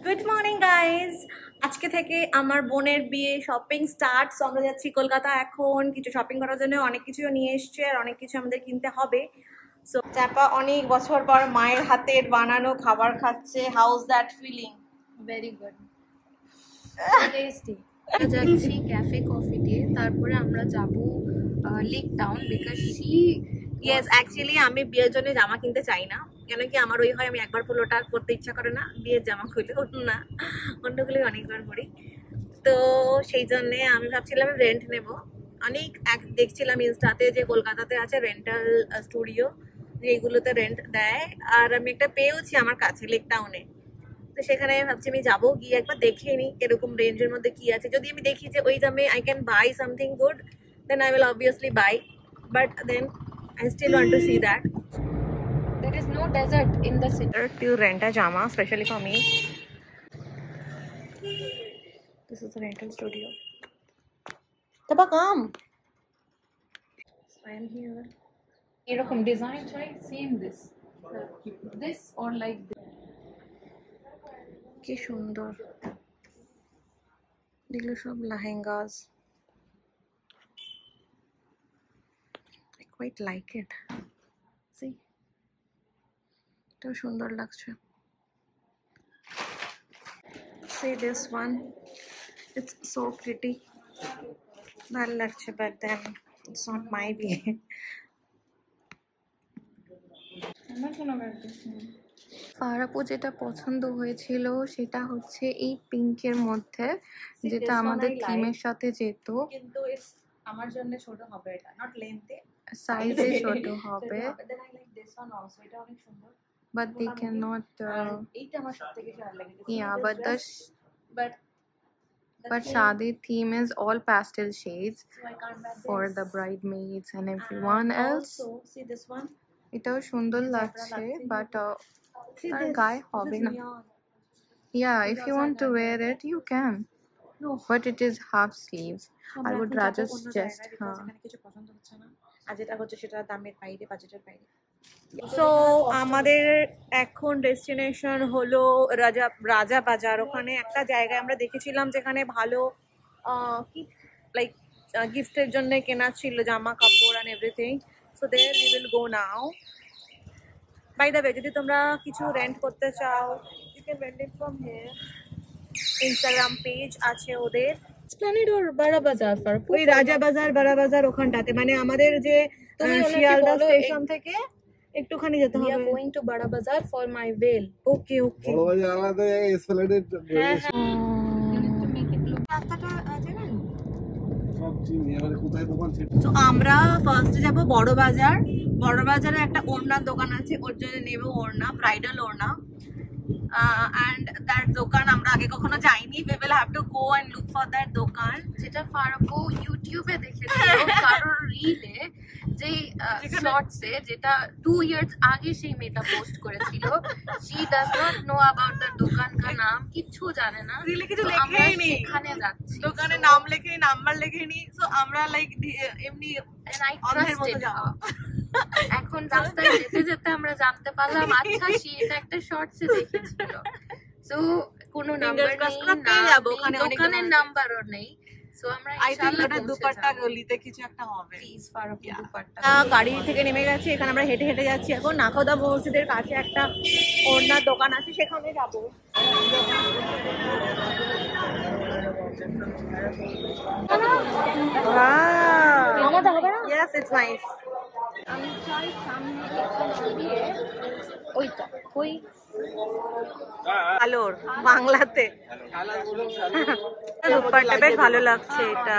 Good morning guys. আজকে থেকে আমার বোনের বিয়ে শপিং স্টার্ট। সো আমরা যাচ্ছি কলকাতা এখন কিছু শপিং করার জন্য। অনেক কিছু নিয়ে এসছে আর অনেক কিছু আমাদের কিনতে হবে। সো চাপা অনেক বছর পর মায়ের হাতের বানানো খাবার খাচ্ছে। How's that feeling? Very good, tasty. যাচ্ছি ক্যাফে কফি ডে, তারপরে আমরা যাব Lake Town because she yes, actually আমি বিয়ের জন্য জামা কিনতে চাই না, কেন কি আমার ওই হয় আমি একবার পরলে ওটা পরতে ইচ্ছা করে না। বিয়ের জামা খুলে না, অন্যগুলোই অনেকবার পরি। তো সেই জন্যে আমি ভাবছিলাম রেন্ট নেব। অনেক দেখছিলাম ইনস্টাতে যে কলকাতাতে আছে রেন্টাল স্টুডিও, যেগুলোতে রেন্ট দেয়। আর আমি একটা পেয়েওছি আমার কাছে লেক টাউনে। তো সেখানে ভাবছি আমি যাবো, গিয়ে একবার দেখে নিই এরকম রেঞ্জের মধ্যে কি আছে। যদি আমি দেখি যে ওই দামে I can buy something good, then I will obviously buy, but then I still want to see that. there is no desert in the city To rent a jama, especially for me. This is the rental studio. Taba come. So I am here. এরকম design চাই, same this or like this. কি সুন্দর, এগুলো সব লেহেঙ্গাস। I quite like it. See, তো সুন্দর লাগছে। See this one, it's so pretty. ভালো লাগছে, but then it's not my বিয়ে। ফারাপু যেটা পছন্দ হয়েছিল সেটা হচ্ছে এই পিঙ্কের মধ্যে, যেটা আমাদের থিমের সাথে যেত, কিন্তু আমার জন্য ছোট হবে, এটা নট লেন্থে, সাইজে ছোট হবে, then I like this one also, এটা অনেক সুন্দর। but they cannot এইটা আমার সবথেকে ভালো লাগে। yeah, but but Shadi theme is all pastel shades so I can't wear for this. the bridesmaids and everyone else. Also, see this one, এটাও সুন্দর লাগছে, but see তার this, গায়ে হবে না। neon. Yeah, if you want to wear it you can, No, but it is half sleeves. I would rather just এখানে কিছু পছন্দ হচ্ছে না, আর যেটা হচ্ছে সেটা দামের বাইরে, বাজেটের বাইরে। সো আমাদের এখন ডেস্টিনেশন হলো রাজা বাজার। ওখানে একটা জায়গায় আমরা দেখেছিলাম যেখানে ভালো কি লাইক গিফটের জন্য কেনা ছিল জামা কাপড় and everything. So there we will go now. By the way, যদি তোমরা কিছু রেন্ট করতে চাও you can rent it from here. Instagram page আছে ওদের। Esplanade or Bara Bazaar Farapur? ওই রাজা বাজার বারা বাজার ওখানটাতে, মানে আমাদের যে শিয়ালদা স্টেশন থেকে একটুখানি যেতে We হবে। are going to Bara Bazaar for my veil. ওকে ওকে। বড় বাজার আলাদা, Esplanade You need to make it look রাস্তাটা জানেন? সব চিনি, এবারে কোথায় দোকান সেটা তো আমরা ফার্স্টে যাব বড় বাজার। বড় বাজারে একটা ওড়নার দোকান আছে, ওর জন্য নেব ওড়না, ব্রাইডাল ওড়না। অ্যান্ড দ্যাট দোকান আমরা আগে কখনো যাইনি। we will have to go and look for that দোকান। যেটা ফারাপু ইউটিউবে দেখেছিল কারোর রিলে, যে শর্টসে, যেটা 2 years আগে সেই মেয়েটা পোস্ট করেছিল। she does not know about the দোকান কা নাম, কিচ্ছু জানে না। রিলে কিছু তো আমরা লেখেই নি, সেখানে যাচ্ছি, দোকানের নাম লেখেনি, নাম্বার লেখেনি। সো আমরা লাইক এমনি and I অন্ধের মতো trusted যাওয়া। her. এখন রাস্তায় যেতে যেতে আমরা জানতে পারলাম আচ্ছা সে এটা একটা শর্টসে দেখেছিল। সো কোনো নাম্বার নেই, crossed করে পেয়ে যাবো, ওখানে অনেক দোকানের দোকান আছে। নাম্বারও নেই। সো আমরা আই থিংক ইনশাআল্লাহ ওটা দুপাট্টা গলিতে কিছু একটা হবে। প্লিজ ফারাপু দুপাট্টা। গাড়ি থেকে নেমে গেছি, এখানে আমরা হেঁটে হেঁটে যাচ্ছি এখন। নাকোদা মসজিদের কাছে একটা ওড়নার দোকান আছে, সেখানে যাবো। Yes, it's nice. আমি চাই সামনে এখানে দিয়ে ওইটা ওই আলোর বাংলাতে দুপাট্টা বেশ ভালো লাগছে। এটা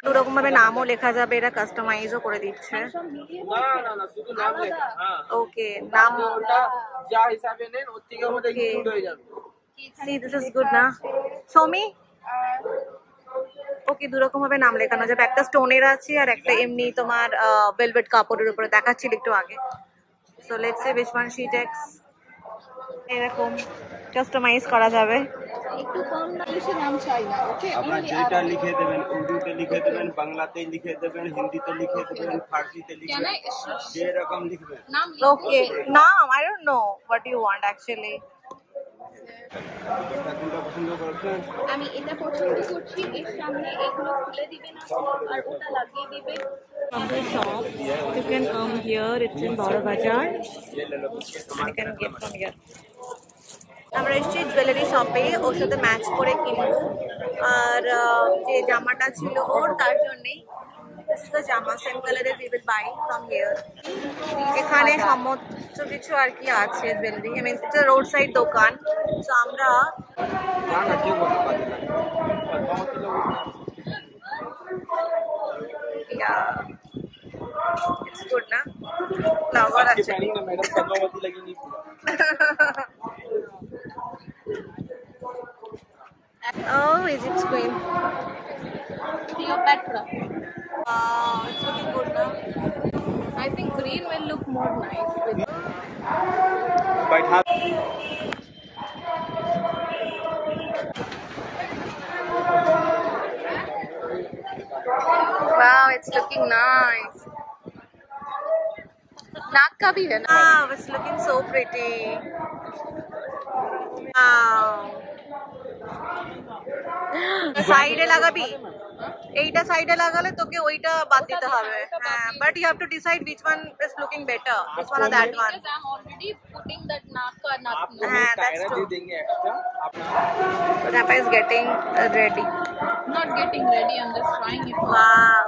দুরকম ভাবে নামও লেখা যাবে, এটা কাস্টমাইজও করে দিচ্ছে। ওকে, নাম যা হিসাবে নেন ওর থেকে আমাদের ইনক্লুড হয়ে যাবে। See, this is good না সৌমি? ওকে, দুরকম ভাবে নাম লেখানো যাবে, একটা স্টোনের আছে আর একটা এমনি তোমার ভেলভেট কাপড়ের উপরে দেখাচ্ছিল একটু আগে। So let's say which one she takes. এরকম কাস্টমাইজ করা যাবে। একটু কম বেশি নাম চাই না, ওকে? আপনারা যেটা লিখে দেবেন, উর্দুতে লিখে দেবেন, বাংলাতে লিখে দেবেন, হিন্দিতে লিখে দেবেন, ফার্সিতে লিখে দেবেন, যেরকম লিখবেন। নাম Okay, now I don't know what you want actually. কোনটা পছন্দ করছেন? আমি এটা পছন্দ করছি, এর সামনে এগুলো খুলে দিবে না আর ওটা লাগিয়ে দিবে। From the shop, you can come here. It's in Bora Bazaar. You can get from here. আমরা এসেছি জুয়েলারি শপে, ওর সাথে ম্যাচ করে কিনবো। আর যে জামাটা ছিল ওর, তার জন্যেই this is the জামা, সেম কালারের we will buy from here. এখানে সমস্ত কিছু আর কি আছে jewellery, I mean it's a road side দোকান। তো আমরা না না কেউ বলতে পারে না। yeah, it's good না, ফ্লাওয়ার আছে। প্যানিং না ম্যাডাম, পদ্মাবতী লাগেনি পুরো। Oh, Egypt's queen. Cleopatra. It's looking good now. I think green will look more nice with But have wow, it's looking nice. नाक का भी है ना? Wow, it's looking so pretty. Wow. সাইডে লাগাবি, এইটা সাইডে লাগালে তোকে ওইটা বাদ দিতে হবে। হ্যাঁ, but you have to decide which one is looking better, this one or that one. Because I'm already putting that naak ka naak. हाँ, that's टायरा दे true. देंगे एक्स्ट्रा अपना। So Napa is getting ready. Not getting ready, I'm just trying it. Wow,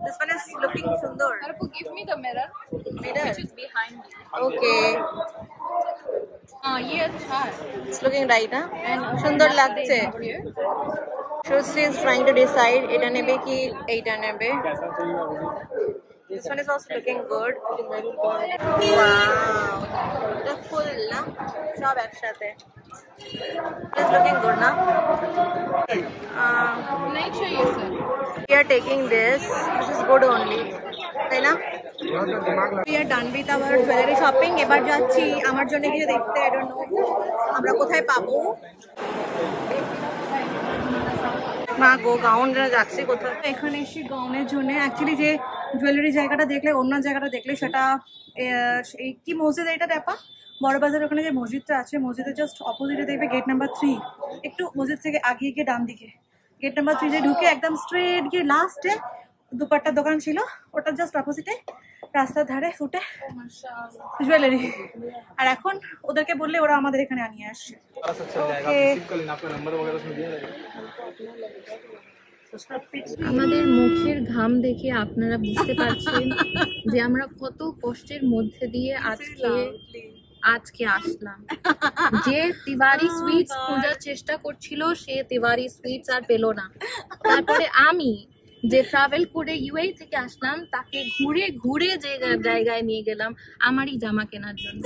this one is looking sundar. Tarku, give me the mirror, Mirror. which is behind me. Okay, हाँ ये अच्छा है। it's looking right, huh? সুন্দর লাগছে। So she is trying to decide এটা নেবে কি এইটা নেবে। कैसा चाहिए आपको? This one is also looking good. Wow, এটা full না, সব একসাথে। It's looking good না? नहीं चाहिए sir. We are taking this. This is good only. তাই না? We are done with our jewelry shopping. এবার যাচ্ছি আমার জন্য কিছু দেখতে, I don't know আমরা কোথায় পাবো। মা গো, গাউন যাচ্ছি কোথায়, এখানে এসে গাউনের জন্য। অ্যাকচুয়ালি যে জুয়েলারি জায়গাটা দেখলে, অন্য জায়গাটা দেখলে সেটা এই কি মসজিদ, এইটা দেখা বড় বাজার ওখানে যে মসজিদটা আছে, মসজিদের জাস্ট অপোজিটে দেখবে গেট নাম্বার 3। একটু মসজিদ থেকে আগিয়ে গিয়ে ডান দিকে গেট নাম্বার 3 ঢুকে একদম স্ট্রেট গিয়ে লাস্টে দুপাট্টার দোকান ছিল, ওটা জাস্ট অপোজিটে রাস্তার ধারে ফুটে জুয়েলারি। আর এখন ওদেরকে বললে ওরা আমাদের এখানে আনিয়ে আসছে। आपका नंबर वगैरह उसमें दिया रहेगा। আমাদের মুখের ঘাম দেখে আপনারা বুঝতে পারছেন যে আমরা কত কষ্টের মধ্যে দিয়ে আজকে আসলাম। যে তিওয়ারি সুইটস খোঁজার চেষ্টা করছিল সে তিওয়ারি সুইটস আর পেল না। তারপরে আমি যে ট্রাভেল করে ইউএই থেকে আসলাম তাকে ঘুরে ঘুরে যে জায়গায় নিয়ে গেলাম আমারই জামা কেনার জন্য।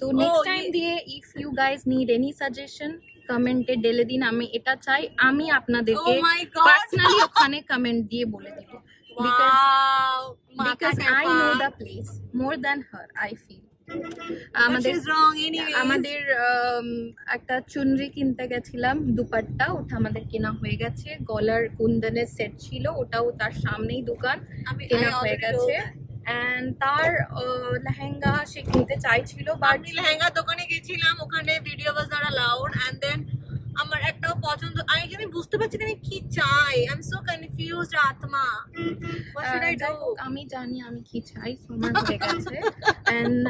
তো নেক্সট টাইম দিয়ে if you guys need any suggestion কমেন্টে ঢেলে দিন, আমি এটা চাই, আমি আপনাদেরকে Oh my God! পার্সোনালি ওখানে কমেন্ট দিয়ে বলে দিব। Wow, Because I know the place more than her, I feel. আমাদের একটা চুনরি কিনতে গেছিলাম, দুপাট্টা, ওটা আমাদের কেনা হয়ে গেছে। গলার কুন্দনের সেট ছিল, ওটাও তার সামনেই দোকান কেনা হয়ে গেছে। এন্ড তার লেহেঙ্গা সে কিনতে চাইছিল, বাট আমি লেহেঙ্গা দোকানে গেছিলাম, ওখানে video was not allowed. And then আমার একটাও পছন্দ, আমি বুঝতে পারছি না আমি কি চাই। আই এম সো কনফিউজড আত্মা। What should I do? আমি জানি আমি কি চাই, আমার হয়ে গেছে। এন্ড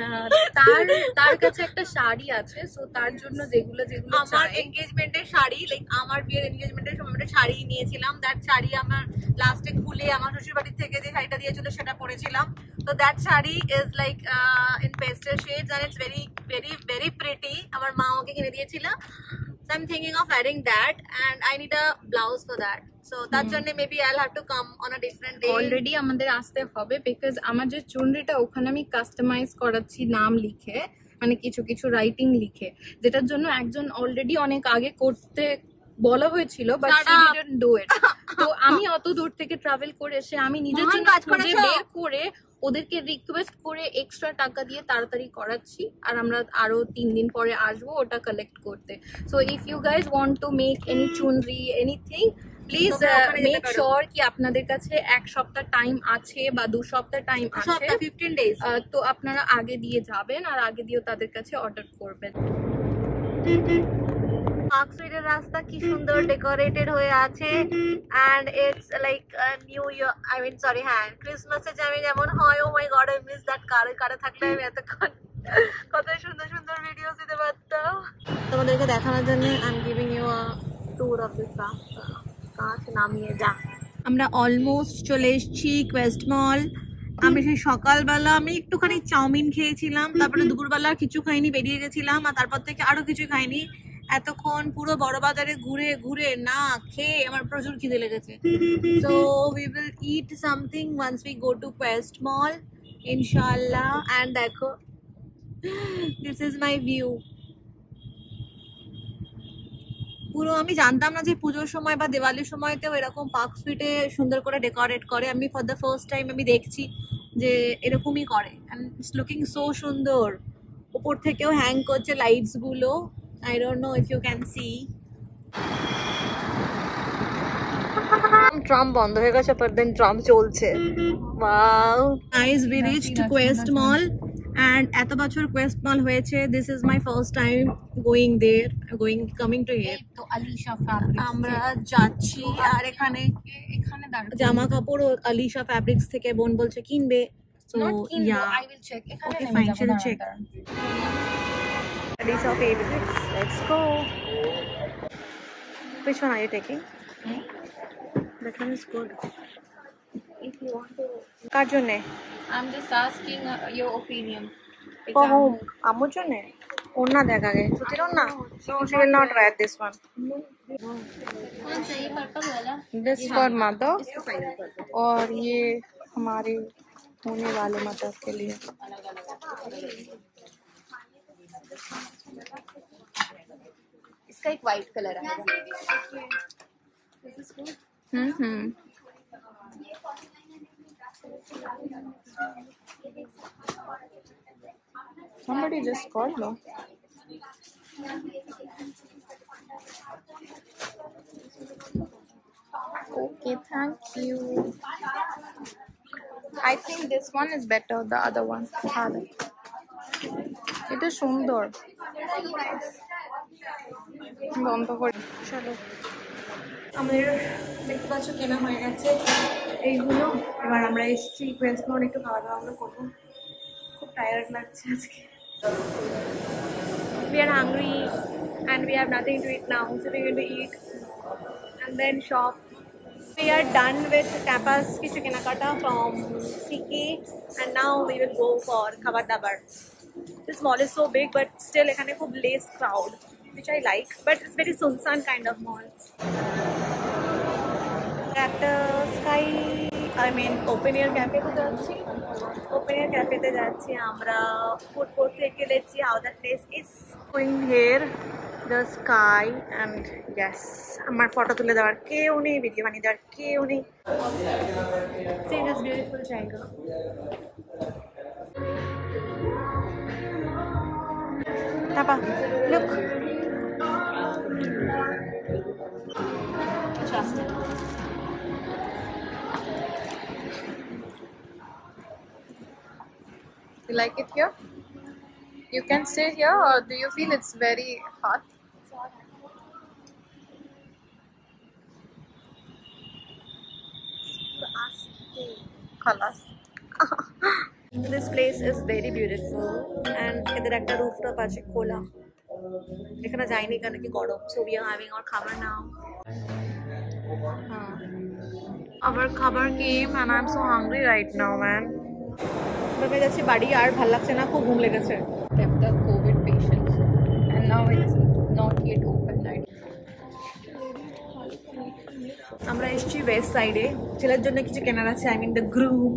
তার কাছে একটা শাড়ি আছে, সো তার জন্য যেগুলো আমার চাই। এনগেজমেন্টের শাড়ি, লাইক আমার বিয়ের এনগেজমেন্টের সময় একটা শাড়ি নিয়েছিলাম। দ্যাট শাড়ি আমার লাস্টে খুলে আমার শ্বশুর বাড়ির থেকে যে শাড়িটা দিয়েছিল সেটা পরেছিলাম। তো that sari is like in pastel shades and it's very very very pretty. আমার মা আমাকে কিনে দিয়েছিল। So I'm thinking of adding that, and I need a blouse for that. So তার জন্য maybe I'll have to come on a different day. Already আমাদের আসতে হবে, বিকজ আমার যে চুনরিটা ওখানে আমি কাস্টমাইজ করাচ্ছি নাম লিখে, মানে কিছু কিছু রাইটিং লিখে, যেটার জন্য একজন অলরেডি অনেক আগে করতে বলা হয়েছিল, but she didn't do it. তো আমি অত দূর থেকে ট্রাভেল করে এসে আমি নিজের জন্য খুঁজে বের করে ওদেরকে রিকোয়েস্ট করে এক্সট্রা টাকা দিয়ে তাড়াতাড়ি করাচ্ছি। আর আমরা আরো 3 দিন পরে আসবো ওটা কালেক্ট করতে। So if you guys want to make any চুনরি এনিথিং, প্লিজ মেক শিওর কি আপনাদের কাছে 1 সপ্তাহ টাইম আছে বা 2 সপ্তাহ টাইম আছে, 15 days। তো আপনারা আগে দিয়ে যাবেন আর আগে দিয়েও তাদের কাছে অর্ডার করবেন। পার্ক স্ট্রিটের রাস্তা কি সুন্দর ডেকোরেটেড হয়ে আছে and it's like new year I mean sorry হ্যাঁ ক্রিসমাসে যেমন হয় oh my God I miss that কারে থাকলে আমি এতক্ষণ কত সুন্দর সুন্দর ভিডিও দিতে পারতাম তোমাদেরকে দেখানোর জন্য I am giving you a tour of this রাস্তা কাঁচ নামিয়ে যা আমরা অলমোস্ট চলে এসেছি কোয়েস্ট মল আমি সেই সকালবেলা আমি একটুখানি চাউমিন খেয়েছিলাম তারপরে দুপুরবেলা কিছু খাইনি বেরিয়ে গেছিলাম আর তারপর থেকে আরো কিছু খাইনি এতক্ষণ পুরো বড় বাজারে ঘুরে ঘুরে না খেয়ে আমার প্রচুর খিদে লেগেছে so we will eat something once we go to Quest Mall ইনশাআল্লাহ এন্ড দেখো দিস ইজ মাই ভিউ পুরো আমি জানতাম না যে পুজোর সময় বা দিওয়ালির সময়তেও এরকম পার্ক স্ট্রিটে সুন্দর করে ডেকোরেট করে আমি ফর দ্য ফার্স্ট টাইম আমি দেখছি যে এরকমই করে এন্ড ইটস লুকিং সো সুন্দর উপর থেকেও হ্যাং করছে লাইটস গুলো I don't know if you can see tram বন্ধ হয়ে গেছে but then ট্রাম চলছে wow guys we reached Quest Mall and এত বছর Quest Mall হয়েছে this is my first time going there coming to here তো Alisha fabrics আমরা যাচ্ছি আর এখানে জামা কাপড় আলিশা ফ্যাব্রিক্স থেকে বোন বলছে কিনবে so yeah I will check এখানে okay fine she'll check Alisha Fabrics. Let's go. Which one are you taking? That one is good. If you want to. কার জন্যে? I'm just asking your opinion. For whom? আম্মুর জন্যে? ওড়না দেখ আগে। সুতির ওড়না? So she will not wear this one. कौन सा ये पर्पल वाला? दिस फॉर मदर और ये हमारे होने वाले मदर के लिए इसका एक वाइट कलर है somebody just called no okay thank you I think this one is better the other one এটা সুন্দর বন্ধ করে চলো আমাদের দেখতে পাচ্ছ কেনা হয়ে গেছে এইগুলো এবার আমরা এসেছি কোয়েস্ট মল একটু খাওয়া দাওয়া করবো খুব টায়ার্ড লাগছে আজকে we are hungry and we have nothing to eat now so we're going to eat and then shop we are done with tapas kichu kenakata from CK and now we will go for khabar dabar this mall is so big but still ekhane khub less crowd which I like but it's very sunsan kind of mall at sky I mean open air cafe te jacchi open air cafe te jacchi amra food court theke let's see how that place is going here the sky and yes amar photo tule dawar keu nei video baniye dawar keu nei see this beautiful jaga Tapa, look. Just. you like it here you can stay here or do you feel it's very hot khalas This place is very beautiful and এদের একটা rooftop আছে খোলা এখানে যাইনি কেন কি গরম so we are having our খাবার now our খাবার came and I'm so hungry right now man আমি যাচ্ছি বাড়ি আর ভালো লাগছে না খুব ঘুম লেগেছে kept the covid patients and now it's not yet open night আমরা এসেছি ওয়েস্ট সাইডে ছেলের জন্য কিছু কেনার আছে আই মিন দ্য গ্রুম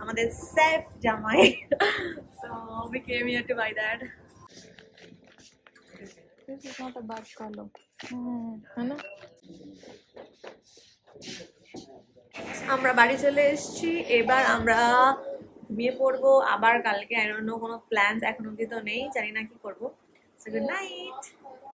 আমাদের সেফ জামাই so we came here to buy that this is not a bad color है ना আমরা বাড়ি চলে এসেছি এবার আমরা ঘুমিয়ে পড়বো আবার কালকে আই ডোন্ট নো কোনো প্ল্যানস এখন অবধি তো নেই জানি না কি করবো সো গুড নাইট